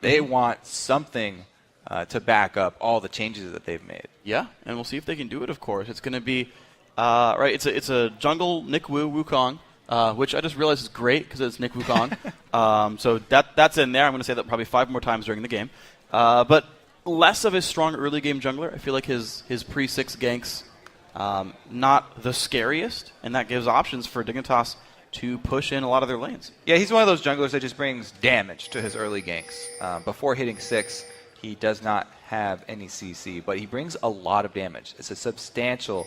They want something to back up all the changes that they've made. Yeah, and we'll see if they can do it, of course. It's going to be, right, it's a jungle Nick Wukong, which I just realized is great because it's Nick Wukong. So that's in there. I'm going to say that probably 5 more times during the game. But less of a strong early game jungler. I feel like his pre-6 ganks, not the scariest, and that gives options for Dignitas to push in a lot of their lanes. Yeah, he's one of those junglers that just brings damage to his early ganks. Before hitting 6, he does not have any CC, but he brings a lot of damage. It's a substantial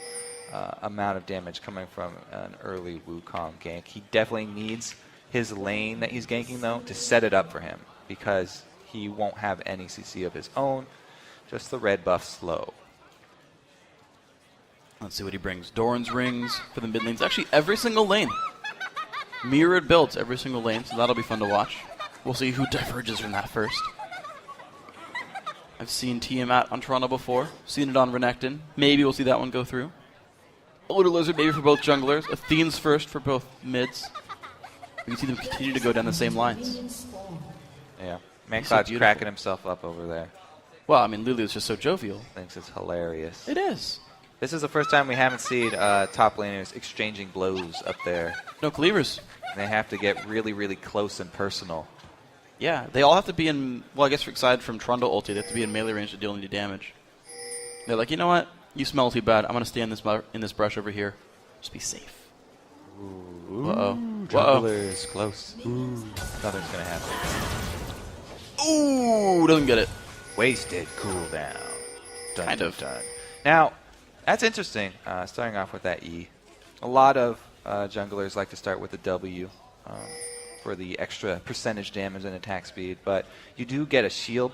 amount of damage coming from an early Wukong gank. He definitely needs his lane that he's ganking, though, to set it up for him, because he won't have any CC of his own, just the red buff slow. Let's see what he brings. Doran's rings for the mid lanes. Actually, every single lane. Mirrored builds every single lane, so that'll be fun to watch. We'll see who diverges from that first. I've seen Tiamat on Toronto before. Seen it on Renekton. Maybe we'll see that one go through. Odor Lizard maybe for both junglers. Athene's first for both mids. We can see them continue to go down the same lines. Yeah. ManCloud's cracking himself up over there. Well, I mean, Lulu's just so jovial. Thinks it's hilarious. It is. This is the first time we haven't seen top laners exchanging blows up there. No cleavers. They have to get really, really close and personal. Yeah, they all have to be in, well, I guess aside from Trundle ulti, they have to be in melee range to deal any damage. They're like, you know what? You smell too bad. I'm going to stay in this brush over here. Just be safe. Ooh. Uh-oh. Jungler's close. Ooh. Nothing's going to happen. Ooh, doesn't get it. Wasted cooldown. Dun, kind dun, of. dun. Now, that's interesting, starting off with that E. A lot of junglers like to start with the W for the extra percentage damage and attack speed, but you do get a shield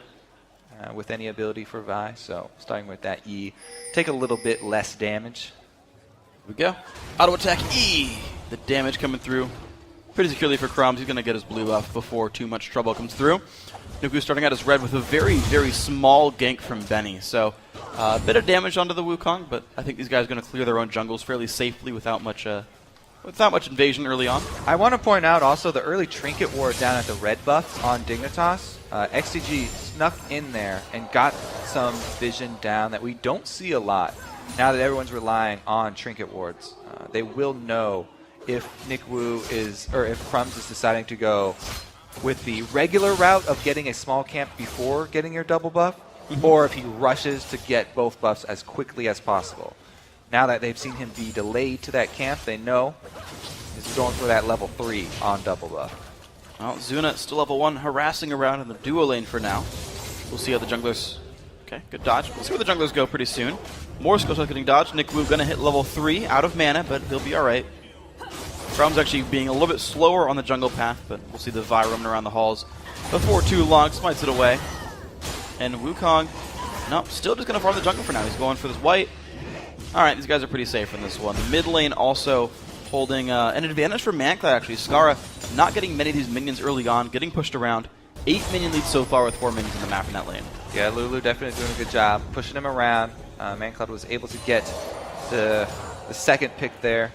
with any ability for Vi, so starting with that E, take a little bit less damage. Here we go. Auto attack E! The damage coming through pretty securely for Crumbs. He's going to get his blue buff before too much trouble comes through. Nuku starting out as red with a very, very small gank from Benny. So a bit of damage onto the Wukong, but I think these guys are going to clear their own jungles fairly safely without much invasion early on. I want to point out also the early trinket ward down at the red buff on Dignitas. XDG snuck in there and got some vision down that we don't see a lot now that everyone's relying on trinket wards. They will know if Nick Wu is, or if Crumbs is deciding to go with the regular route of getting a small camp before getting your double buff, or if he rushes to get both buffs as quickly as possible. Now that they've seen him be delayed to that camp, they know he's going for that level 3 on double buff. Well, Zuna still level 1, harassing around in the duo lane for now. We'll see how the junglers... Okay, good dodge. We'll see where the junglers go pretty soon. More skill shots getting dodged. Nick Wu going to hit level 3, out of mana, but he'll be alright. Crum's actually being a little bit slower on the jungle path, but we'll see the Vi roaming around the halls before too long. Smites it away. And Wukong, no, still just going to farm the jungle for now. He's going for this white. Alright, these guys are pretty safe in this one. The mid lane also holding an advantage for ManCloud, actually. Skara not getting many of these minions early on, getting pushed around. 8 minion leads so far with 4 minions in the map in that lane. Yeah, Lulu definitely doing a good job pushing him around. ManCloud was able to get the second pick there.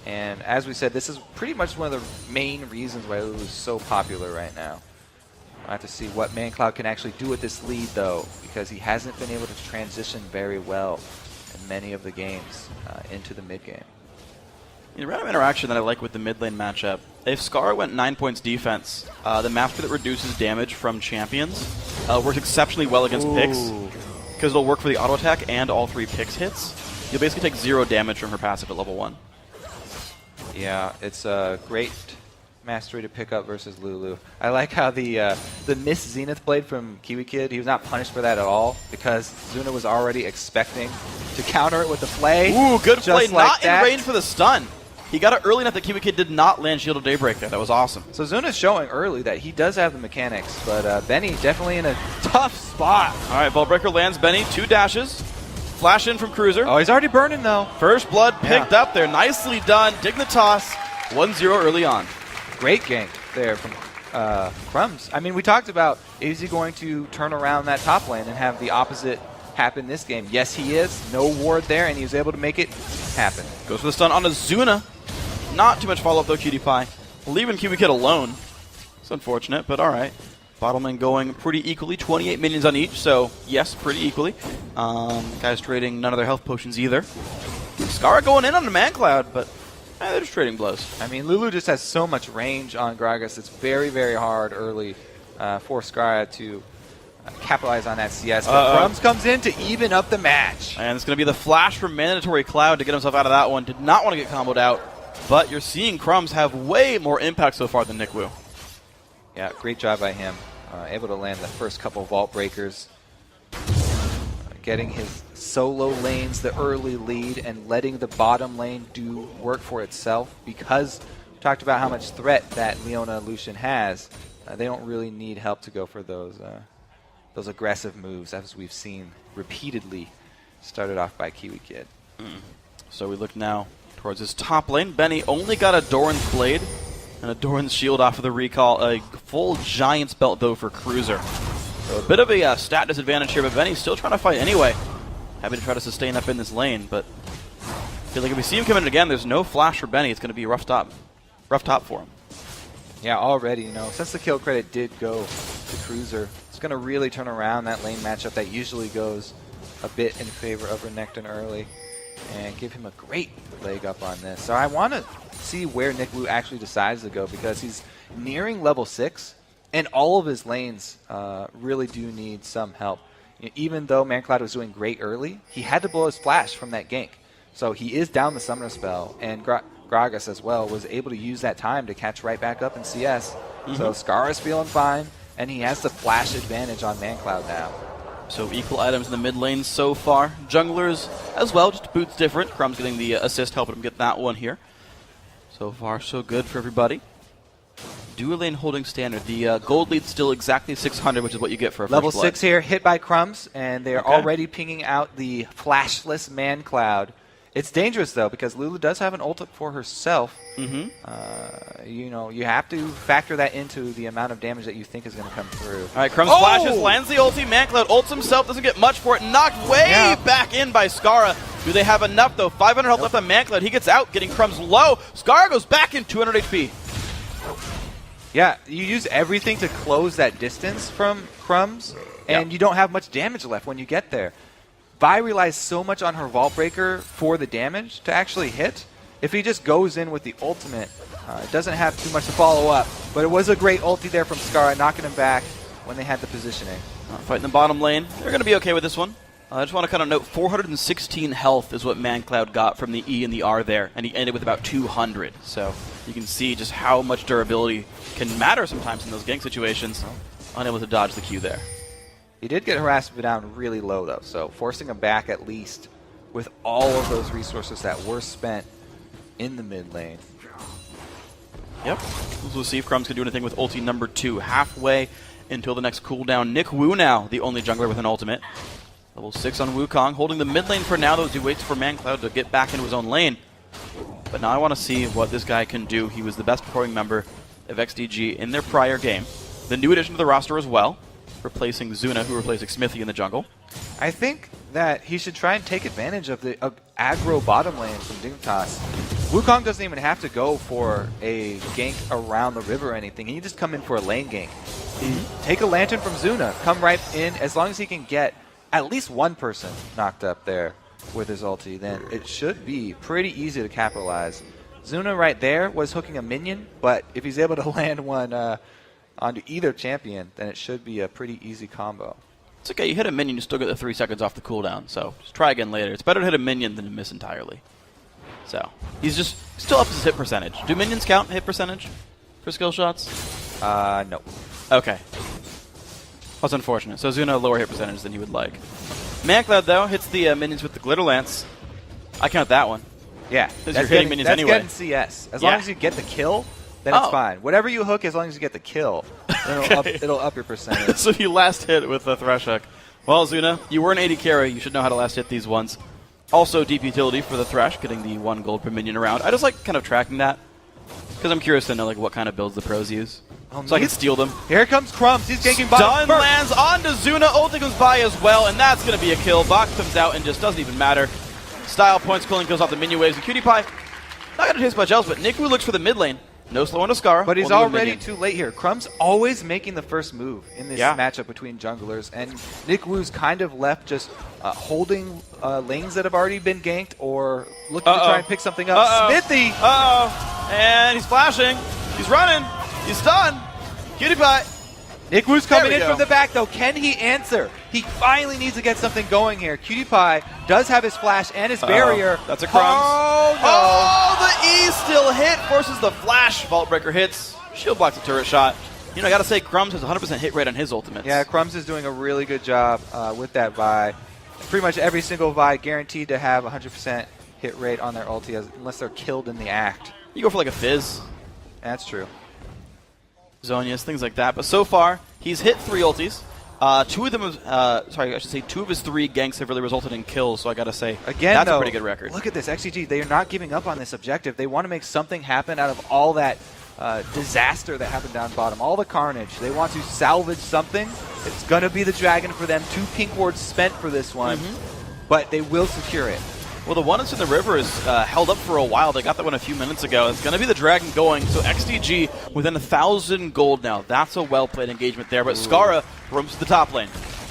And as we said, this is pretty much one of the main reasons why Lulu is so popular right now. We'll have to see what ManCloud can actually do with this lead, though, because he hasn't been able to transition very well in many of the games into the mid game. The random interaction that I like with the mid lane matchup, if Skara went 9 points defense, the master that reduces damage from champions works exceptionally well against picks, because it'll work for the auto attack and all 3 picks hits. You'll basically take 0 damage from her passive at level 1. Yeah, it's a great mastery to pick up versus Lulu. I like how the Miss Zenith blade from Kiwi Kid, he was not punished for that at all, because Zuna was already expecting to counter it with the play. Ooh, good play, like not that. In range for the stun. He got it early enough that Kiwi Kid did not land Shield of Daybreak there. That was awesome. So Zuna's showing early that he does have the mechanics, but Benny definitely in a tough spot. All right, Ballbreaker lands Benny, 2 dashes. Flash in from Cruiser. Oh, he's already burning, though. First blood picked up there. Nicely done. Dignitas, 1-0 early on. Great gank there from Crumbs. I mean, we talked about, is he going to turn around that top lane and have the opposite happen this game? Yes, he is. No ward there, and he was able to make it happen. Goes for the stun on Azuna. Not too much follow-up, though, Cutie Pie. Leaving Kiwi Kid alone. It's unfortunate, but all right. Bottom lane going pretty equally, 28 minions on each, so yes, pretty equally. Guys trading none of their health potions either. Skara going in on the Man Cloud, but they're just trading blows. I mean, Lulu just has so much range on Gragas. It's very, very hard early for Skara to capitalize on that CS. But Crumbs comes in to even up the match. And it's going to be the flash from Mandatory Cloud to get himself out of that one. Did not want to get comboed out, but you're seeing Crumbs have way more impact so far than Nick Wu. Yeah, great job by him. Able to land the first couple Vault Breakers. Getting his solo lanes the early lead and letting the bottom lane do work for itself, because we talked about how much threat that Leona Lucian has. They don't really need help to go for those aggressive moves, as we've seen repeatedly started off by Kiwi Kid. So we look now towards his top lane. Benny only got a Doran's Blade and a Doran's Shield off of the recall. A full Giant's Belt, though, for Cruiser. So a bit of a stat disadvantage here, but Benny's still trying to fight anyway. Happy to try to sustain up in this lane, but I feel like if we see him come in again, there's no flash for Benny. It's going to be a rough top for him. Yeah, already, since the kill credit did go to Cruiser, it's going to really turn around that lane matchup that usually goes a bit in favor of Renekton early and give him a great leg up on this. So I want to see where Nick Wu actually decides to go, because he's nearing level 6 and all of his lanes really do need some help. Even though ManCloud was doing great early, he had to blow his flash from that gank. So he is down the summoner spell, and Gragas as well was able to use that time to catch right back up in CS. So Skara's feeling fine, and he has the flash advantage on ManCloud now. So equal items in the mid lane so far. Junglers as well, just boots different. Crumbs getting the assist, helping him get that one here. So far, so good for everybody. Dual lane holding standard. The gold lead's still exactly 600, which is what you get for a first Level blood. 6 here, hit by Crumbs, and they're already pinging out the flashless ManCloud. It's dangerous, though, because Lulu does have an ult for herself. You have to factor that into the amount of damage that you think is going to come through. All right, Crumbs flashes, lands the ulti. ManCloud ults himself, doesn't get much for it. Knocked way back in by Skara. Do they have enough, though? 500 health left on ManCloud. He gets out, getting Crumbs low. Skara goes back in, 200 HP. Yeah, you use everything to close that distance from Crumbs, and you don't have much damage left when you get there. Vi relies so much on her Vault Breaker for the damage to actually hit. If he just goes in with the ultimate, it doesn't have too much to follow up. But it was a great ulti there from Skara, knocking him back when they had the positioning. Fighting the bottom lane. They're going to be okay with this one. I just want to kind of note 416 health is what ManCloud got from the E and the R there, and he ended with about 200. So you can see just how much durability can matter sometimes in those gank situations. Unable to dodge the Q there. He did get harassed down really low, though, so forcing him back at least with all of those resources that were spent in the mid lane. Yep. We'll see if Crumbs can do anything with ulti number 2. Halfway until the next cooldown. Nick Wu now, the only jungler with an ultimate. Level 6 on Wukong, holding the mid lane for now, though, as he waits for ManCloud to get back into his own lane. But now I want to see what this guy can do. He was the best performing member of XDG in their prior game. The new addition to the roster as well, replacing Zuna, who replaced Smithy in the jungle. I think that he should try and take advantage of the aggro bottom lane from Dignitas. Wukong doesn't even have to go for a gank around the river or anything. He can just come in for a lane gank. Take a lantern from Zuna, come right in. As long as he can get at least one person knocked up there with his ulti, then it should be pretty easy to capitalize. Zuna right there was hooking a minion, but if he's able to land one onto either champion, then it should be a pretty easy combo. It's okay, you hit a minion, you still get the 3 seconds off the cooldown, so just try again later. It's better to hit a minion than to miss entirely. So, he's just still up his hit percentage. Do minions count hit percentage for skill shots? No. Okay. That's unfortunate. So Zuna lower hit percentage than he would like. ManCloud, though, hits the minions with the Glitter Lance. I count that one. Yeah. Because you're hitting minions anyway. That's getting CS. As long as you get the kill, then it's fine. Whatever you hook, as long as you get the kill, then it'll up your percentage. So you last hit with the Thresh hook. Well, Zuna, you were an 80 carry. You should know how to last hit these ones. Also, deep utility for the Thresh, getting the 1 gold per minion around. I just like kind of tracking that, because I'm curious to know what kind of builds the pros use. So I can steal them. Here comes Crumbs. He's ganking bottom. Stun lands onto Zuna. Ulti comes by as well, and that's going to be a kill. Box comes out and just doesn't even matter. Style points, killing goes off the minion waves. And Cutie Pie, not going to taste much else, but Nick Wu looks for the mid lane. No slow on Ascara. But he's already too late here. Crumb's always making the first move in this matchup between junglers, and Nick Wu's kind of left just holding lanes that have already been ganked or looking to try and pick something up. Smithy! And he's flashing. He's running. He's stunned. Cutie Pie. Nick Wu's coming in from the back, though. Can he answer? He finally needs to get something going here. Cutie Pie does have his flash and his barrier. That's a Crumbs. Oh, no. Oh, the E still hit. Forces the flash. Vault Breaker hits. Shield blocks the turret shot. You know, I got to say, Crumbs has 100% hit rate on his ultimates. Yeah, Crumbs is doing a really good job with that Vi. Pretty much every single Vi guaranteed to have 100% hit rate on their ulti unless they're killed in the act. You go for like a Fizz. That's true. Zonias, things like that. But so far, he's hit 3 ultis. Two of his 3 ganks have really resulted in kills, so I gotta say, again, that's though, a pretty good record. Look at this, XDG, they are not giving up on this objective. They want to make something happen out of all that disaster that happened down bottom, all the carnage. They want to salvage something. It's gonna be the dragon for them. 2 pink wards spent for this one, but they will secure it. Well, the one that's in the river is held up for a while. They got that one a few minutes ago. It's going to be the dragon going. So XDG within 1,000 gold now. That's a well-played engagement there. But Skara roams to the top lane.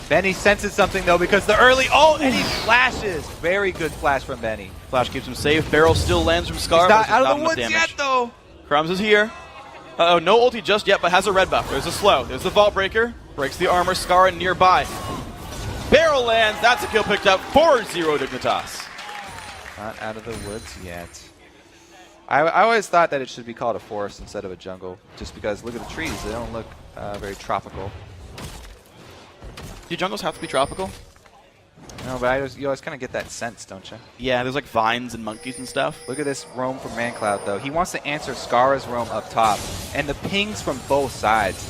Benny senses something, though, because the early ult, and he flashes. Very good flash from Benny. Flash keeps him safe. Barrel still lands from Skara. He's not out of the woods yet, though. Crumbs is here. Uh-oh, no ulti just yet, but has a red buff. There's a slow. There's the Vault Breaker. Breaks the armor. Skara nearby. Barrel lands. That's a kill picked up. 4-0 Dignitas. Not out of the woods yet. I always thought that it should be called a forest instead of a jungle, just because look at the trees. They don't look very tropical. Do jungles have to be tropical? No, but you always kind of get that sense, don't you? Yeah, there's like vines and monkeys and stuff. Look at this roam from Mancloud, though. He wants to answer Skara's roam up top, and the pings from both sides.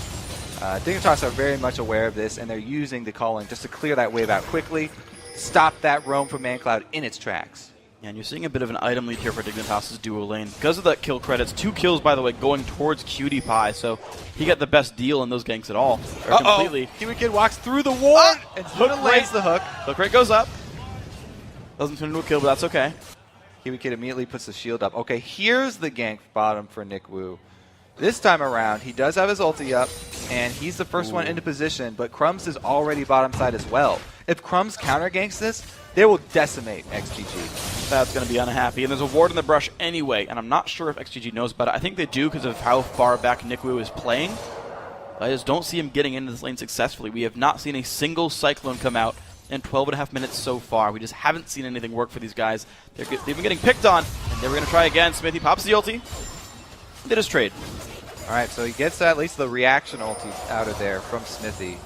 Dignitas are very much aware of this, and they're using the calling just to clear that wave out quickly, stop that roam from Mancloud in its tracks. Yeah, and you're seeing a bit of an item lead here for Dignitas' duo lane. Because of that kill credits, 2 kills, by the way, going towards Cutie Pie, so he got the best deal in those ganks at all. Completely. Kiwi Kid walks through the ward and lands the hook. Hook rate goes up. Doesn't turn into a kill, but that's okay. Kiwi Kid immediately puts the shield up. Okay, here's the gank bottom for Nick Wu. This time around, he does have his ulti up, and he's the first one into position, but Crumbs is already bottom side as well. If Crumbs counter ganks this, they will decimate XGG. That's going to be unhappy. And there's a ward in the brush anyway, and I'm not sure if XGG knows about it. I think they do because of how far back Nick Wu is playing. I just don't see him getting into this lane successfully. We have not seen a single Cyclone come out in 12.5 minutes so far. We just haven't seen anything work for these guys. They've been getting picked on, and they were going to try again. Smithy pops the ulti. They just trade. All right, so he gets at least the reaction ulti out of there from Smithy.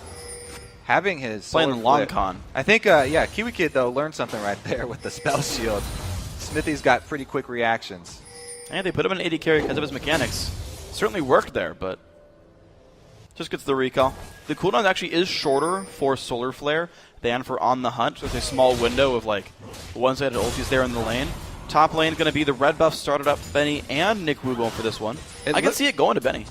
Having his playing the long con. I think, yeah, Kiwi Kid, though, learned something right there with the spell shield. Smithy's got pretty quick reactions. And they put him in AD carry because of his mechanics. Certainly worked there, but just gets the recall. The cooldown actually is shorter for Solar Flare than for On the Hunt. So there's a small window of like one-sided ultis there in the lane. Top lane going to be the red buff started up Benny and Nick Wu going for this one. I can see it going to Benny.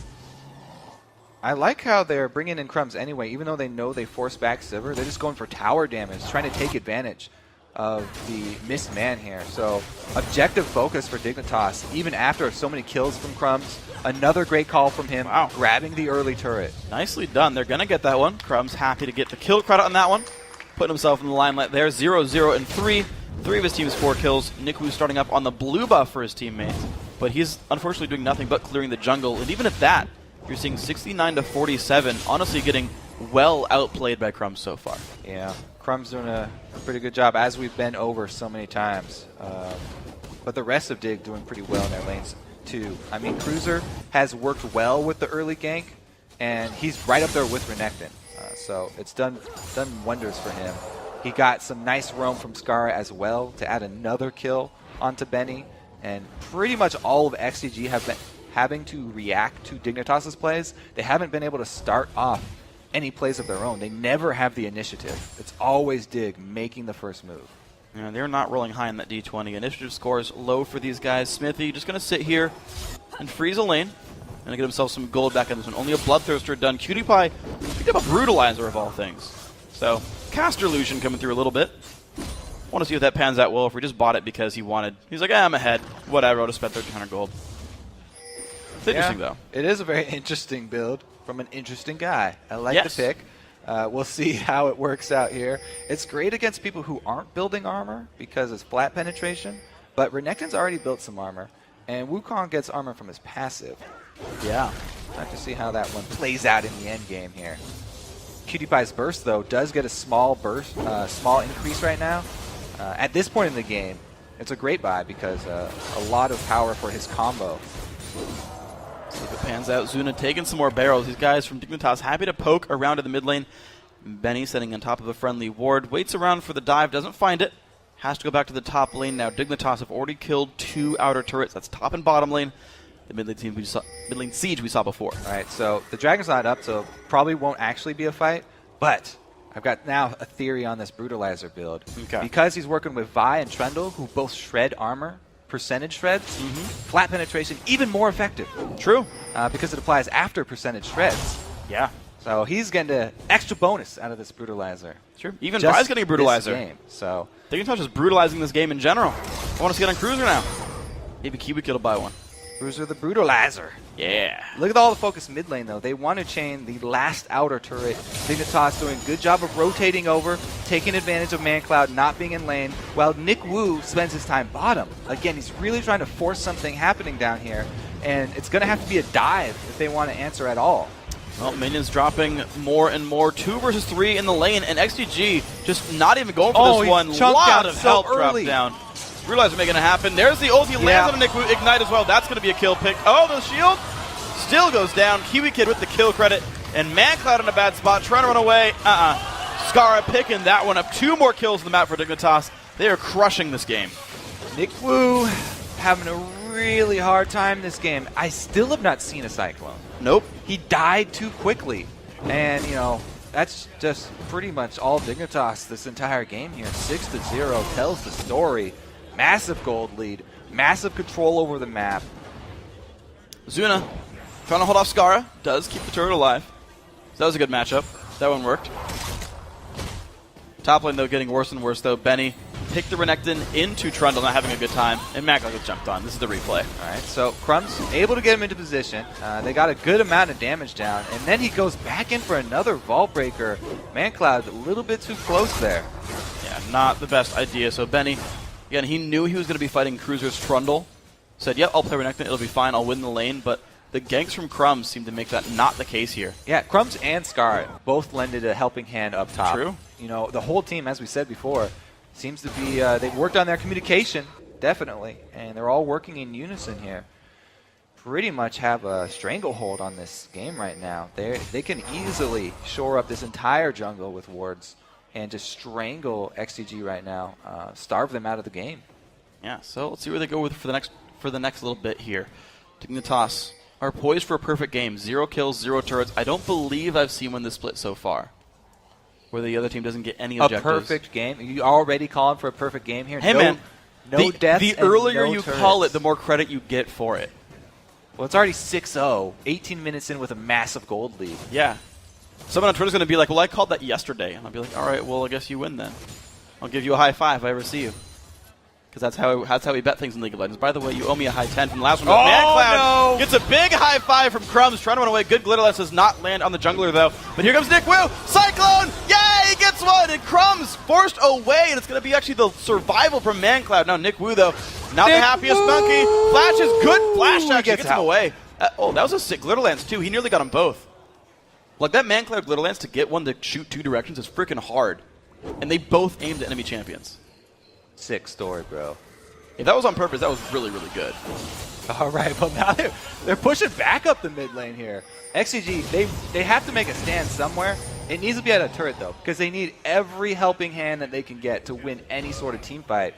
I like how they're bringing in Crumbs anyway. Even though they know they force back Sivir, they're just going for tower damage, trying to take advantage of the missed man here. So objective focus for Dignitas, even after so many kills from Crumbs. Another great call from him, grabbing the early turret. Nicely done. They're going to get that one. Crumbs happy to get the kill credit on that one. Putting himself in the limelight there. 0-0 and 3. 3 of his team's 4 kills. Nick Wu starting up on the blue buff for his teammates. But he's unfortunately doing nothing but clearing the jungle. And even at that, you're seeing 69-47. Honestly getting well outplayed by Crumbs so far. Yeah, Crumbs doing a pretty good job, as we've been over so many times. But the rest of Dig doing pretty well in their lanes too. I mean, Cruiser has worked well with the early gank, and he's right up there with Renekton. So it's done wonders for him. He got some nice roam from Skara as well to add another kill onto Benny. And pretty much all of XDG have been having to react to Dignitas' plays. They haven't been able to start off any plays of their own. They never have the initiative. It's always Dig making the first move. Yeah, they're not rolling high in that D20. Initiative score is low for these guys. Smithy just going to sit here and freeze a lane and get himself some gold back in this one. Only a Bloodthirster done. Cutie Pie picked up a Brutalizer of all things. So, Caster Illusion coming through a little bit. Want to see if that pans out well, if we just bought it because he wanted. He's like, I'm ahead. Whatever, I'll just spend 1,300 gold. It's interesting, though. It is a very interesting build from an interesting guy. I like Yes. the pick. We'll see how it works out here. It's great against people who aren't building armor because it's flat penetration, but Renekton's already built some armor, and Wukong gets armor from his passive. Yeah. We'll have to see how that one plays out in the end game here. Cutie Pie's burst, though, does get a small burst, small increase right now. At this point in the game, it's a great buy because a lot of power for his combo. See if it pans out. Zuna taking some more barrels. These guys from Dignitas happy to poke around to the mid lane. Benny sitting on top of a friendly ward. Waits around for the dive. Doesn't find it. Has to go back to the top lane now. Dignitas have already killed 2 outer turrets. That's top and bottom lane. The mid lane siege we saw before. All right, so the Dragon's not up, so probably won't actually be a fight. But I've got now a theory on this Brutalizer build. Okay. Because he's working with Vi and Trundle, who both shred armor, percentage shreds, flat penetration, even more effective. True. Because it applies after percentage shreds. Yeah. So he's getting an extra bonus out of this Brutalizer. Sure. Even Just Vi's getting a this Brutalizer. game, so Dignitas is brutalizing this game in general. I want to see it on Cruiser now. Maybe Kiwi will buy one. Bruiser the Brutalizer. Yeah. Look at all the focus mid lane, though. They want to chain the last outer turret. Dignitas doing a good job of rotating over, taking advantage of ManCloud not being in lane, while Nick Wu spends his time bottom. Again, he's really trying to force something happening down here, and it's going to have to be a dive if they want to answer at all. Well, minions dropping more and more. 2 versus 3 in the lane, and XDG just not even going for this one. Chunked Lot out of so health early. drop down. Realize making it happen. There's the ult. He lands on a Nick Wu. Ignite as well. That's going to be a kill pick. Oh, the shield still goes down. Kiwi Kid with the kill credit. And ManCloud in a bad spot, trying to run away. Skara picking that one up. 2 more kills on the map for Dignitas. They are crushing this game. Nick Wu having a really hard time this game. I still have not seen a Cyclone. Nope. He died too quickly. And, you know, that's just pretty much all Dignitas this entire game here. 6-0 tells the story. Massive gold lead. Massive control over the map. Zuna trying to hold off Skara. Does keep the turret alive. So that was a good matchup. That one worked. Top lane, though, getting worse and worse, though. Benny picked the Renekton into Trundle, not having a good time. And ManCloud gets jumped on. This is the replay. All right, so Crumb's able to get him into position. They got a good amount of damage down. And then he goes back in for another Vault Breaker. ManCloud a little bit too close there. Yeah, not the best idea. So Benny, again, he knew he was going to be fighting Cruiser's Trundle. Said, yep, I'll play Renekton. It'll be fine. I'll win the lane. But the ganks from Crumbs seem to make that not the case here. Yeah, Crumbs and Scar both lended a helping hand up top. True. You know, the whole team, as we said before, seems to be, they've worked on their communication, definitely, and they're all working in unison here. Pretty much have a stranglehold on this game right now. They can easily shore up this entire jungle with wards and just strangle XDG right now, starve them out of the game. Yeah, so let's see where they go with for the next little bit here. Dignitas are poised for a perfect game. 0 kills, 0 turrets. I don't believe I've seen one this split so far, where the other team doesn't get any objectives. A perfect game? You already calling for a perfect game here? Hey, man. No deaths. The and earlier no you turrets. call it, the more credit you get for it. Well, it's already 6-0, 18 minutes in with a massive gold lead. Yeah. Someone on Twitter's going to be like, well, I called that yesterday. And I'll be like, all right, well, I guess you win then. I'll give you a high 5 if I ever see you. Because that's how we bet things in League of Legends. By the way, you owe me a high 10 from the last one. But ManCloud gets a big high 5 from Crumbs, trying to run away. Good Glitterless does not land on the jungler, though. But here comes Nick Wu. Cyclone! Yay! He gets one! And Crumbs forced away. And it's going to be actually the survival from ManCloud. Now, Nick Wu, though, not the happiest monkey. Flashes. Good flash actually gets him away. That was a sick Glitterlance, too. He nearly got them both. Like, that ManCloud Glitterlance to get one to shoot 2 directions is freaking hard. And they both aimed at enemy champions. Sick story, bro. If that was on purpose, that was really, really good. All right, well, now they're pushing back up the mid lane here. XCG, they have to make a stand somewhere. It needs to be at a turret, though, because they need every helping hand that they can get to win any sort of team fight.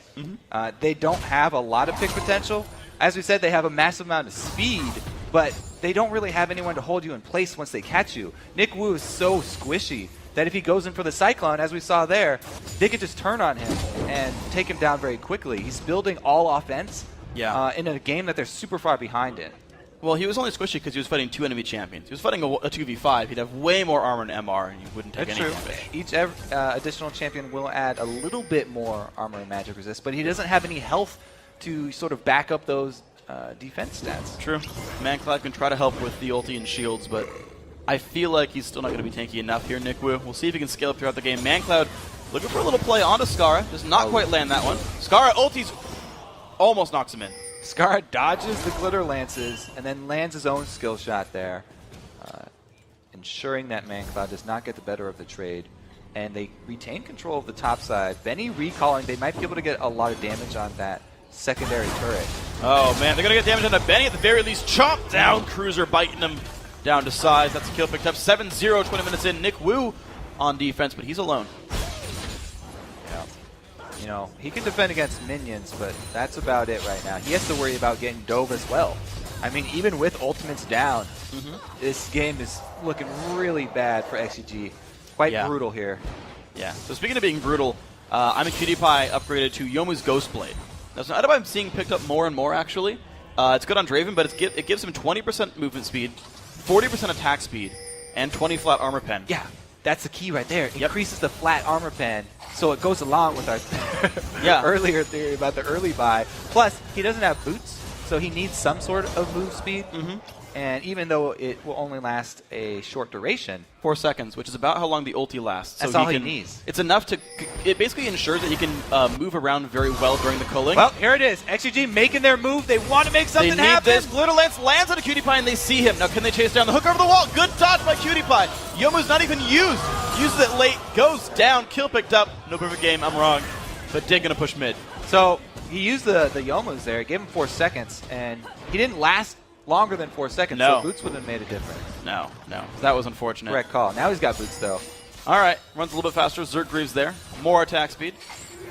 They don't have a lot of pick potential. As we said, they have a massive amount of speed, but they don't really have anyone to hold you in place once they catch you. Nick Wu is so squishy that if he goes in for the Cyclone, as we saw there, they could just turn on him and take him down very quickly. He's building all offense in a game that they're super far behind in. Well, he was only squishy because he was fighting 2 enemy champions. He was fighting a 2v5. He'd have way more armor and MR, and he wouldn't take any damage. Each additional champion will add a little bit more armor and magic resist, but he doesn't have any health to sort of back up those defense stats. True. ManCloud can try to help with the ulti and shields, but I feel like he's still not going to be tanky enough here, Nick Wu. We'll see if he can scale up throughout the game. ManCloud looking for a little play onto Skara. Does not quite land that one. Skara ultis almost knocks him in. Skara dodges the glitter lances and then lands his own skill shot there, ensuring that ManCloud does not get the better of the trade. And they retain control of the top side. Benny recalling, they might be able to get a lot of damage on that secondary turret. Oh man, they're going to get damage on the Benny at the very least. Chomp down, Cruiser biting him down to size. That's a kill picked up. 7-0, 20 minutes in. Nick Wu on defense, but he's alone. Yeah. You know, he can defend against minions, but that's about it right now. He has to worry about getting dove as well. I mean, even with ultimates down, this game is looking really bad for XDG. Quite brutal here. Yeah. So speaking of being brutal, I'm a PewDiePie upgraded to Yomu's Ghostblade. Now, it's an item I'm seeing picked up more and more, actually. It's good on Draven, but it gives him 20% movement speed, 40% attack speed, and 20 flat armor pen. Yeah, that's the key right there. It increases the flat armor pen, so it goes along with our earlier theory about the early buy. Plus, he doesn't have boots, so he needs some sort of move speed. And even though it will only last a short duration, 4 seconds, which is about how long the ulti lasts. That's all he needs. It's enough to. It basically ensures that he can move around very well during the culling. Well, here it is. XDG making their move. They want to make something happen. They need this. Glitter Lance lands on a PewDiePie and they see him. Now, can they chase down the hook over the wall? Good dodge by PewDiePie. Yomu's not even used. Uses it late. Goes down. Kill picked up. No perfect game. I'm wrong. But Dig gonna push mid. So he used the Yomu's there. Gave him 4 seconds, and he didn't last longer than 4 seconds, so boots would have made a difference. No. That was unfortunate. Correct call. Now he's got boots, though. All right. Runs a little bit faster. Zerg Greaves there. More attack speed.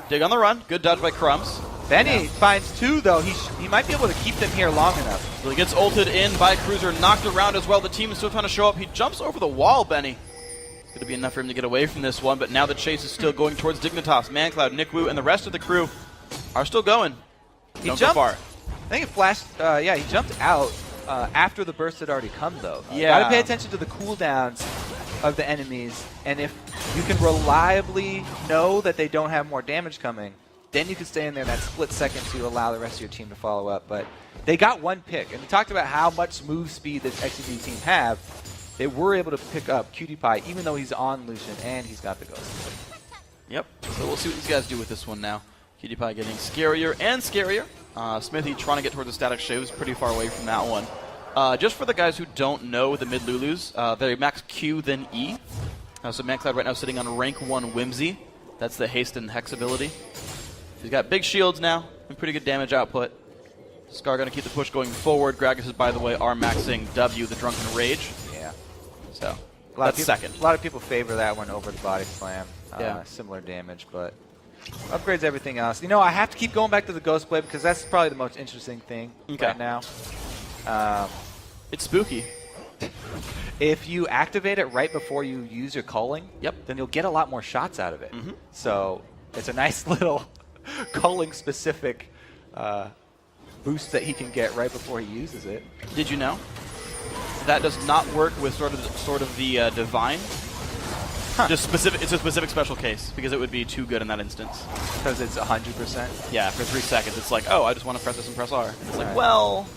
Dig on the run. Good dodge by Crumbs. Benny finds 2, though. He might be able to keep them here long enough. So he gets ulted in by Cruiser. Knocked around as well. The team is still trying to show up. He jumps over the wall, Benny. It's going to be enough for him to get away from this one, but now the chase is still going towards Dignitas. ManCloud, Nick Wu, and the rest of the crew are still going. He jumped far. I think it flashed. Yeah, he jumped out. After the burst had already come, though. Gotta pay attention to the cooldowns of the enemies, and if you can reliably know that they don't have more damage coming, then you can stay in there that split second to allow the rest of your team to follow up. But they got 1 pick, and we talked about how much move speed this XDG team have. They were able to pick up PewDiePie, even though he's on Lucian and he's got the Ghost. Yep. So we'll see what these guys do with this one now. PewDiePie getting scarier and scarier. Smithy trying to get towards the static shaves, pretty far away from that one. Just for the guys who don't know the mid Lulus, they max Q then E. So ManCloud right now sitting on rank 1 Whimsy. That's the haste and hex ability. He's got big shields now and pretty good damage output. Scar going to keep the push going forward. Gragas is, by the way, are maxing W, the Drunken Rage. Yeah. So that's second. A lot of people favor that one over the Body Slam. Similar damage, but upgrades everything else. You know, I have to keep going back to the Ghostblade because that's probably the most interesting thing right now. It's spooky. If you activate it right before you use your culling, then you'll get a lot more shots out of it. So it's a nice little culling-specific boost that he can get right before he uses it. Did you know? That does not work with sort of the Divine. Just specific. It's a specific special case because it would be too good in that instance. Because it's 100%. Yeah, for 3 seconds, it's like, oh, I just want to press this and press R. It's like, well,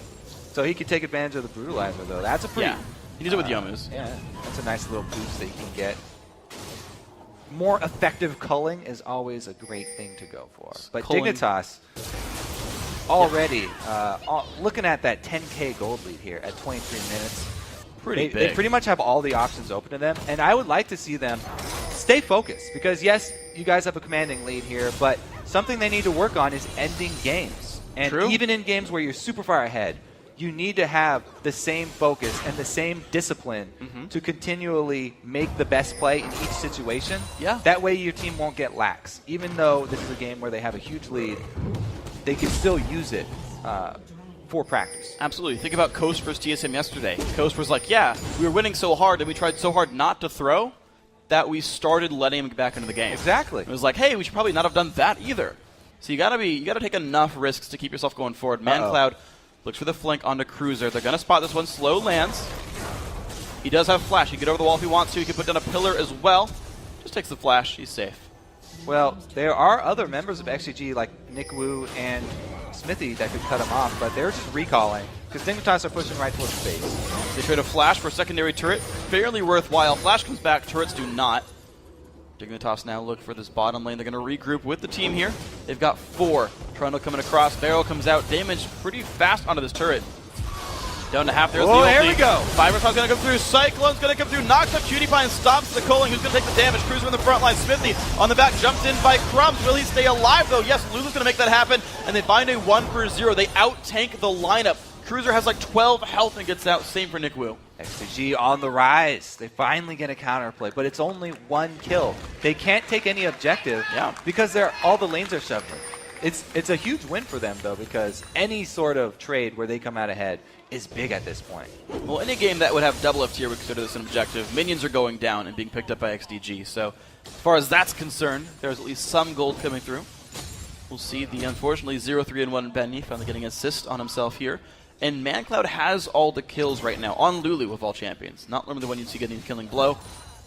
so he could take advantage of the Brutalizer, though. That's a pretty. Yeah, he needs it with Yomu's. Yeah, that's a nice little boost that you can get. More effective culling is always a great thing to go for. But culling. Dignitas already looking at that 10K gold lead here at 23 minutes. They pretty much have all the options open to them, and I would like to see them stay focused because, yes, you guys have a commanding lead here, but something they need to work on is ending games. And even in games where you're super far ahead, you need to have the same focus and the same discipline to continually make the best play in each situation. Yeah. That way your team won't get lax. Even though this is a game where they have a huge lead, they can still use it for practice. Absolutely. Think about Coast versus TSM yesterday. Coast was like, yeah, we were winning so hard and we tried so hard not to throw that we started letting him get back into the game. Exactly. It was like, hey, we should probably not have done that either. So you gotta take enough risks to keep yourself going forward. ManCloud looks for the flank onto Cruiser. They're gonna spot this one. Slow lands. He does have flash. He can get over the wall if he wants to. He can put down a pillar as well. Just takes the flash. He's safe. Well, there are other members of XDG like Nick Wu and Smithy that could cut him off, but they're just recalling because Dignitas are pushing right towards base. They trade a flash for a secondary turret. Fairly worthwhile. Flash comes back. Turrets do not. Dignitas now look for this bottom lane. They're going to regroup with the team here. They've got 4. Trundle coming across. Barrel comes out. Damage pretty fast onto this turret. Down to half. There's the ulti. There we go. Fiber's going to come through. Cyclone's going to come through. Knocks up Cutie-Pie and stops the Culling, who's going to take the damage. Cruiser in the front line. Smithy on the back. Jumps in by Crumbs. Will he stay alive, though? Yes, Lulu's going to make that happen. And they find a 1-for-0. They out-tank the lineup. Cruiser has like 12 health and gets out. Same for Nick Wu. XDG on the rise. They finally get a counterplay, but it's only 1 kill. They can't take any objective because all the lanes are shuffling. It's a huge win for them, though, because any sort of trade where they come out ahead is big at this point. Well, any game that would have double F tier would consider this an objective. Minions are going down and being picked up by XDG. So as far as that's concerned, there's at least some gold coming through. We'll see the, unfortunately, 0-3-1 Benny finally getting an assist on himself here. And ManCloud has all the kills right now on Lulu of all champions. Not normally the one you'd see getting a killing blow,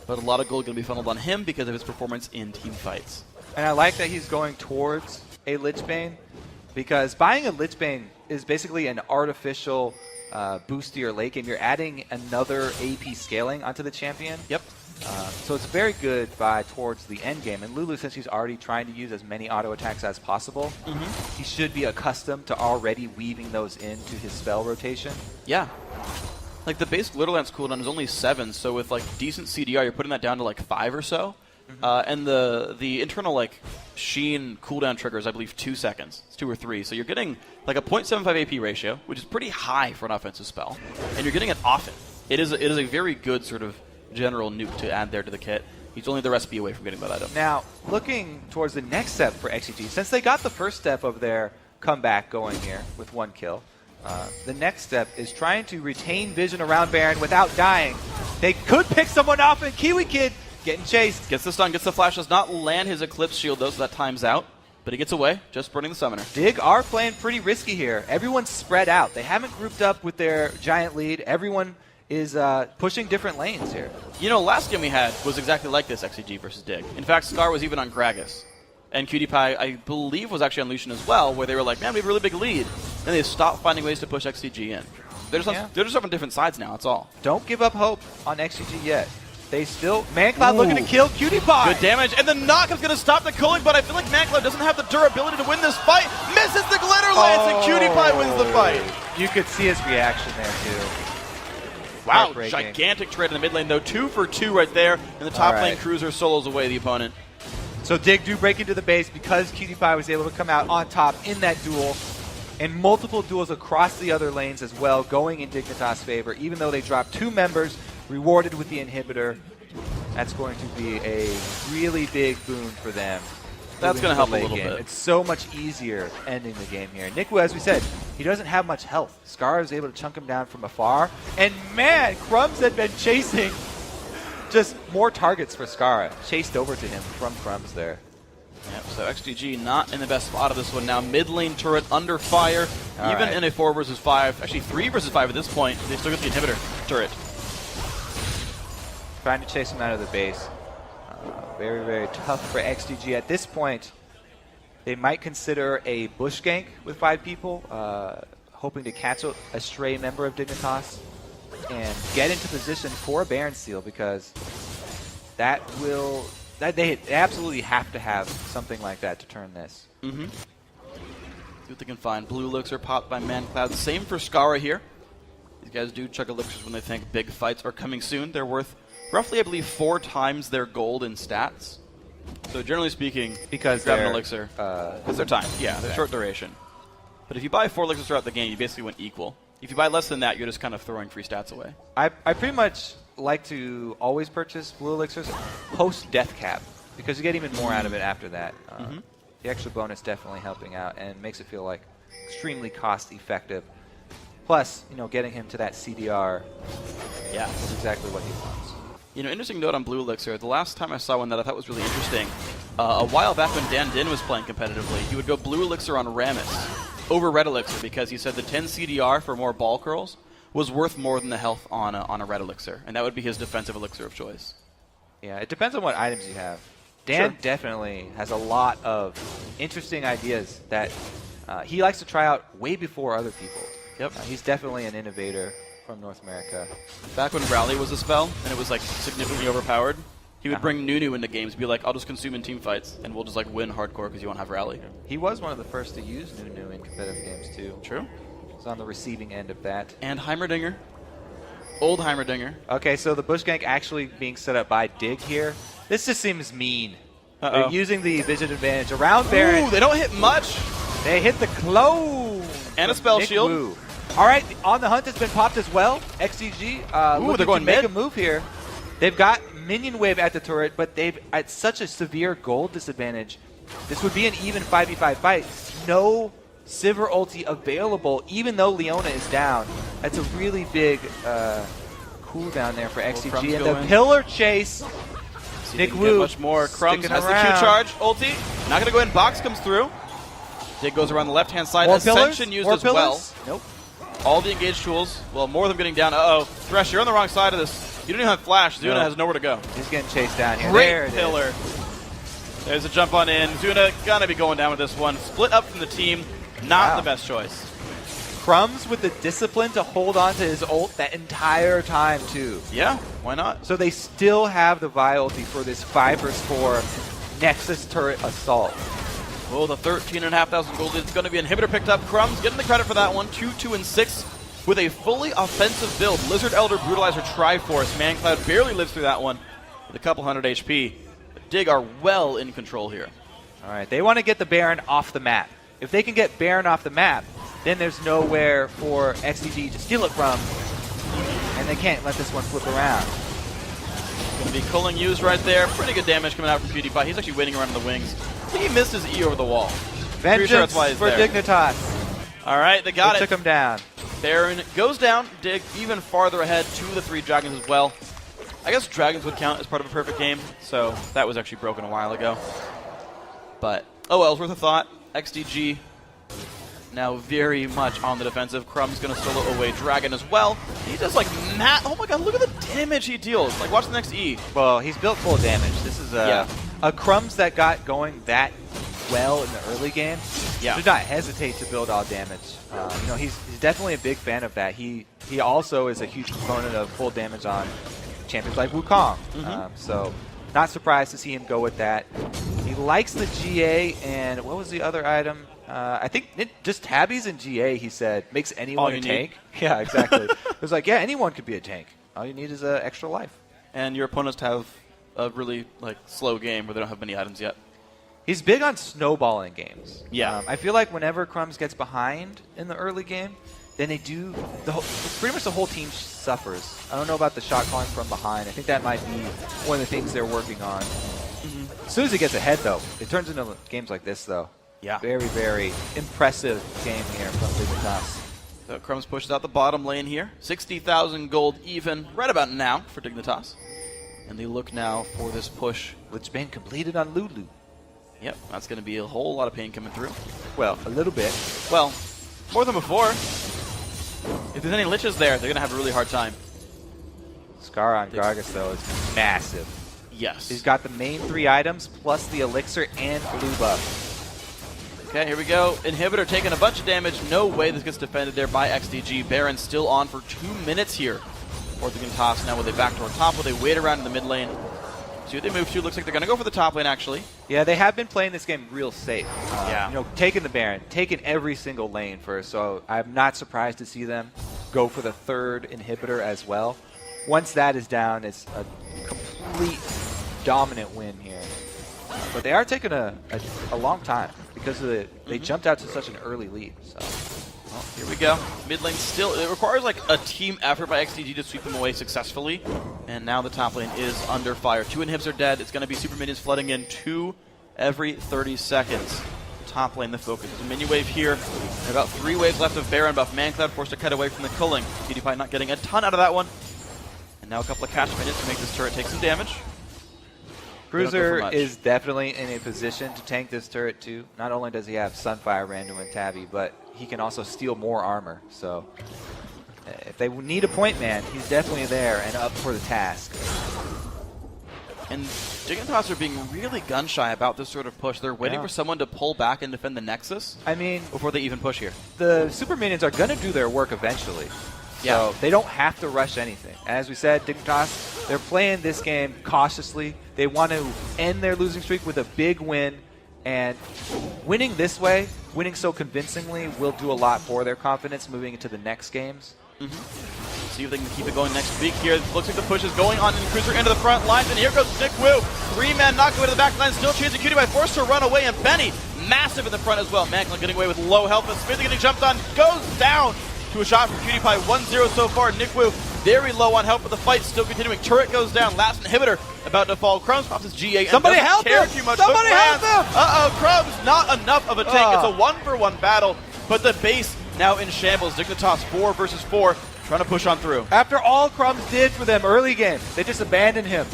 but a lot of gold going to be funneled on him because of his performance in team fights. And I like that he's going towards a Lich Bane, because buying a Lich Bane is basically an artificial boost to your late game. You're adding another AP scaling onto the champion. Yep. So it's a very good buy towards the end game. And Lulu, since he's already trying to use as many auto attacks as possible, he should be accustomed to already weaving those into his spell rotation. Yeah. Like the basic Little Lance cooldown is only 7, so with like decent CDR, you're putting that down to like 5 or so. And the internal like Sheen cooldown triggers, I believe, 2 seconds. It's 2 or 3. So you're getting like a 0.75 AP ratio, which is pretty high for an offensive spell, and you're getting it often. It is a very good sort of general nuke to add there to the kit. He's only the recipe away from getting that item. Now, looking towards the next step for XDG, since they got the first step of their comeback going here with 1 kill, the next step is trying to retain vision around Baron without dying. They could pick someone off, and Kiwi Kid getting chased. Gets the stun, gets the flash, does not land his Eclipse shield though, so that times out. But he gets away, just burning the summoner. Dig are playing pretty risky here. Everyone's spread out. They haven't grouped up with their giant lead. Everyone is pushing different lanes here. You know, last game we had was exactly like this, XCG versus Dig. In fact, Scar was even on Gragas. And Cutie-Pie, I believe, was actually on Lucian as well, where they were like, man, we have a really big lead. And they stopped finding ways to push XCG in. They're just up on different sides now, that's all. Don't give up hope on XCG yet. They still... ManCloud looking to kill Cutie-Pie. Good damage, and the knock is going to stop the culling, but I feel like ManCloud doesn't have the durability to win this fight. Misses the glitter lance, and Cutie-Pie wins the fight. You could see his reaction there, too. Wow, gigantic trade in the mid lane, though. 2 for 2 right there, and the top lane Cruiser solos away the opponent. So Dig do break into the base because Cutie-Pie was able to come out on top in that duel. And multiple duels across the other lanes as well, going in Dignitas' favor, even though they dropped 2 members, rewarded with the inhibitor. That's going to be a really big boon for them. That's going to help a little bit. It's so much easier ending the game here. Nick Wu, as we said, he doesn't have much health. Scar is able to chunk him down from afar. And man, Crumbs had been chasing just more targets for Scar. Chased over to him from Crumbs there. Yep, so XDG not in the best spot of this one now. Mid lane turret under fire. Even in a 4 versus 5, actually 3 versus 5 at this point, they still get the inhibitor turret. Trying to chase him out of the base. Very, very tough for XDG at this point. They might consider a bush gank with 5 people, hoping to catch a stray member of Dignitas and get into position for a Baron Seal, because that will... They absolutely have to have something like that to turn this. See what they can find. Blue Elixir popped by ManCloud. Same for Skara here. These guys do chug elixirs when they think big fights are coming soon. They're worth roughly, I believe, 4 times their gold in stats. So generally speaking, because grab an elixir, because they're timed. Yeah, they're short duration. But if you buy 4 elixirs throughout the game, you basically win equal. If you buy less than that, you're just kind of throwing free stats away. I pretty much like to always purchase blue elixirs post death cap, because you get even more out of it after that. The extra bonus definitely helping out and makes it feel like extremely cost effective. Plus, you know, getting him to that CDR, is exactly what he wants. You know, interesting note on blue elixir. The last time I saw one that I thought was really interesting, a while back when Dan Din was playing competitively, he would go blue elixir on Rammus over red elixir, because he said the 10 CDR for more ball curls was worth more than the health on a red elixir, and that would be his defensive elixir of choice. Yeah, it depends on what items you have. Dan definitely has a lot of interesting ideas that he likes to try out way before other people. Yep. He's definitely an innovator from North America. Back when Rally was a spell and it was like significantly overpowered, he would bring Nunu into games, be like, I'll just consume in team fights, and we'll just like win hardcore because you won't have Rally. He was one of the first to use Nunu in competitive games too. True. He's on the receiving end of that. And Heimerdinger. Old Heimerdinger. Okay, so the bush gank actually being set up by Dig here. This just seems mean. Uh-oh. They're using the vision advantage around Baron. Ooh, they don't hit much. They hit the clone. And a spell Nick shield. Wu. All right, On the Hunt has been popped as well. XDG Ooh, they're going to make mid. a move here. They've got minion wave at the turret, but they've at such a severe gold disadvantage. This would be an even 5v5 fight. No Sivir ulti available, even though Leona is down. That's a really big cooldown there for XDG. And the pillar chase. Nick Wu much more. Crumbs has the Q charge. Ulti. Not going to go in. Box comes through. Dig goes around the left-hand side. More Ascension used more as well. pillars? Nope. All the engaged tools. Well, more of them getting down. Uh-oh. Thresh, you're on the wrong side of this. You don't even have Flash. Zuna has nowhere to go. He's getting chased down here. Great there it pillar. is. There's a jump on in. Zuna gonna be going down with this one. Split up from the team. Not the best choice. Crumbs with the discipline to hold on to his ult that entire time, too. Yeah, why not? So they still have the Vi ulti for this 5 vs 4 Nexus turret assault. Oh, the 13,500 gold is going to be inhibitor picked up. Crumbs getting the credit for that one. 2, 2, and 6 with a fully offensive build. Lizard Elder Brutalizer Triforce. Mancloud barely lives through that one with a couple hundred HP. But Dig are well in control here. All right, they want to get the Baron off the map. If they can get Baron off the map, then there's nowhere for XDG to steal it from, and they can't let this one flip around. Going to be culling used right there. Pretty good damage coming out from PewDiePie. He's actually waiting around in the wings. I think he missed his E over the wall. Vengeance sure that's why he's for there. Dignitas. All right, they got They it. took him down. Baron goes down. Dig even farther ahead to the 3 dragons as well. I guess dragons would count as part of a perfect game, so that was actually broken a while ago. But, oh well, it's worth a thought. XDG now very much on the defensive. Crumb's going to solo away Dragon as well. He does like oh my god, look at the damage he deals. Like, watch the next E. Well, he's built full damage. This is a Crumbs that got going that well in the early game. Yeah. Should not hesitate to build all damage. You know, he's definitely a big fan of that. He also is a huge proponent of full damage on champions like Wukong. So not surprised to see him go with that. He likes the GA, and what was the other item? I think just tabbies and GA, he said, makes anyone a tank. Yeah, exactly. It was like, yeah, anyone could be a tank. All you need is an extra life. And your opponents have a really like slow game where they don't have many items yet. He's big on snowballing games. Yeah. I feel like whenever Crumbs gets behind in the early game, then they do pretty much the whole team suffers. I don't know about the shot calling from behind. I think that might be one of the things they're working on. As soon as he gets ahead, though, it turns into games like this, though. Yeah. Very, very impressive game here from Dignitas. So Crumbs pushes out the bottom lane here. 60,000 gold even right about now for Dignitas. And they look now for this push. Lich Bane completed on Lulu. Yep, that's going to be a whole lot of pain coming through. Well, a little bit. Well, more than before. If there's any Liches there, they're going to have a really hard time. Scar on Gragas, though, is massive. Yes. He's got the main 3 items, plus the Elixir and blue buff. Okay, here we go. Inhibitor taking a bunch of damage. No way this gets defended there by XDG. Baron still on for 2 minutes here. For the Dignitas. Now will they back toward top? Will they wait around in the mid lane? See what they move to. Looks like they're going to go for the top lane, actually. Yeah, they have been playing this game real safe. Yeah. You know, taking the Baron, taking every single lane first. So I'm not surprised to see them go for the 3rd inhibitor as well. Once that is down, it's a complete dominant win here. But they are taking a long time because of they jumped out to such an early lead. So. Well, here we go. Mid lane still, it requires like a team effort by XDG to sweep them away successfully. And now the top lane is under fire. 2 inhibs are dead. It's going to be super minions flooding in 2 every 30 seconds. Top lane the focus. There's a mini wave here. And about 3 waves left of Baron buff. Mancloud forced to cut away from the culling. PewDiePie not getting a ton out of that one. And now a couple of cash minions to make this turret take some damage. Cruiser is definitely in a position to tank this turret too. Not only does he have Sunfire, Randu, and Tabby, but he can also steal more armor. So if they need a point man, he's definitely there and up for the task. And Dignitas are being really gun-shy about this sort of push. They're waiting for someone to pull back and defend the Nexus before they even push here. The Super Minions are going to do their work eventually. So they don't have to rush anything. As we said, Dignitas, they're playing this game cautiously. They want to end their losing streak with a big win. And winning this way, winning so convincingly, will do a lot for their confidence moving into the next games. See if they can keep it going next week here. Looks like the push is going on in Cruiser into the front lines, and here goes Nick Wu. 3-man knocked away to the back line, still chasing Cutie by forced to run away, and Benny massive in the front as well. Manklin getting away with low health, but Smith getting jumped on, goes down to a shot from Cutie Pie. 1-0 so far. Nick Wu very low on health, but the fight still continuing. Turret goes down, last inhibitor about to fall. Crumbs pops his GA and Somebody doesn't help care him! too much. Somebody help him! Uh-oh, Crumbs, not enough of a tank. It's a 1-for-1 battle, but the base now in shambles. Dignitas 4 versus 4. Trying to push on through. After all Crumbs did for them early game, they just abandoned him.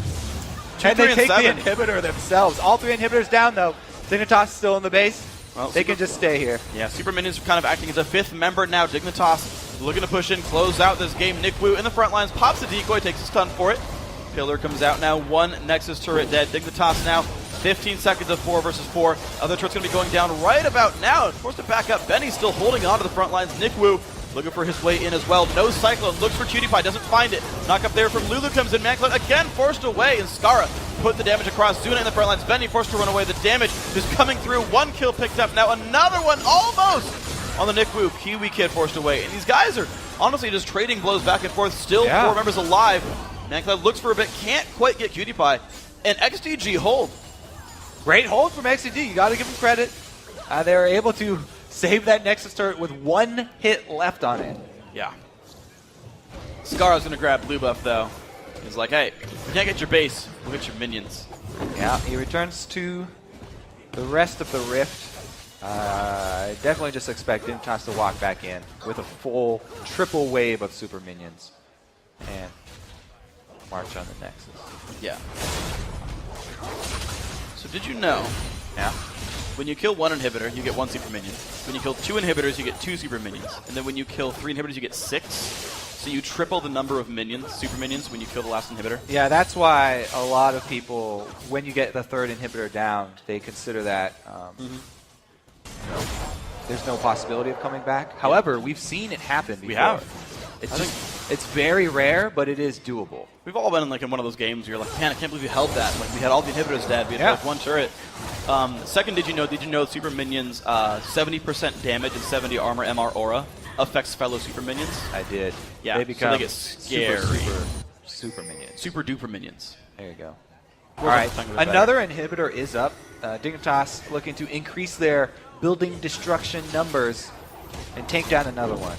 And they take the inhibitor themselves. All 3 inhibitors down, though. Dignitas still in the base. Well, they can just stay here. Yeah, Super Minions are kind of acting as a 5th member now. Dignitas looking to push in, close out this game. Nick Wu in the front lines, pops a decoy, takes a stun for it. Pillar comes out now. 1 Nexus turret dead. Dignitas now 15 seconds of 4 versus 4. Other turret's going to be going down right about now. Forced to back up. Benny still holding on to the front lines. Nick Wu looking for his way in as well. No Cyclone. Looks for Cutie Pie. Doesn't find it. Knock up there from Lulu comes in. Manklin again forced away. And Skara put the damage across. Zuna in the front lines. Benny forced to run away. The damage is coming through. 1 kill picked up. Now another one almost on the Nick Wu. Kiwi Kid forced away. And these guys are honestly just trading blows back and forth. Still 4 members alive. Manklin looks for a bit. Can't quite get Cutie Pie. And XDG hold. Great hold from XDG. You got to give them credit. They were able to save that Nexus turret with 1 hit left on it. Yeah. Skara's going to grab blue buff, though. He's like, hey, if you can't get your base, we'll get your minions. Yeah, he returns to the rest of the Rift. I definitely just expect Dignitas to walk back in with a full triple wave of super minions and march on the Nexus. Yeah. So did you know? Yeah. When you kill 1 inhibitor, you get 1 super minion. When you kill 2 inhibitors, you get 2 super minions. And then when you kill 3 inhibitors, you get 6. So you triple the number of minions, super minions, when you kill the last inhibitor. Yeah, that's why a lot of people, when you get the 3rd inhibitor down, they consider that you know, there's no possibility of coming back. However, we've seen it happen before. We have. It's very rare, but it is doable. We've all been in, like, in one of those games where you're like, man, I can't believe you held that. Like, we had all the inhibitors dead. We had like 1 turret. Second, did you know super minions 70% damage and 70 armor MR aura affects fellow super minions? I did. Yeah, they become so they get scary. Super minions. Super duper minions. There you go. All right, another inhibitor is up. Dignitas looking to increase their building destruction numbers and take down another one.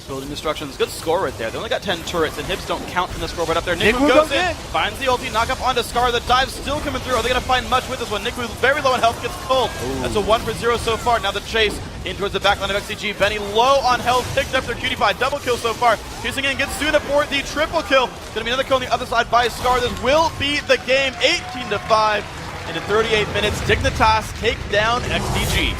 Building destructions, good score right there. They only got 10 turrets, and Hips don't count in the score right up there. Nick Wu goes in, finds the ulti, knock up onto Scar. The dive's still coming through. Are they going to find much with this one? Nick Wu very low on health, gets cold. Ooh. That's a 1-for-0 so far. Now the chase in towards the backline of XDG. Benny low on health, picked up their Cutie Pie. Double kill so far. Chasing in, gets Zuna for the triple kill. Going to be another kill on the other side by Scar. This will be the game, 18-5. Into 38 minutes, Dignitas take down XDG.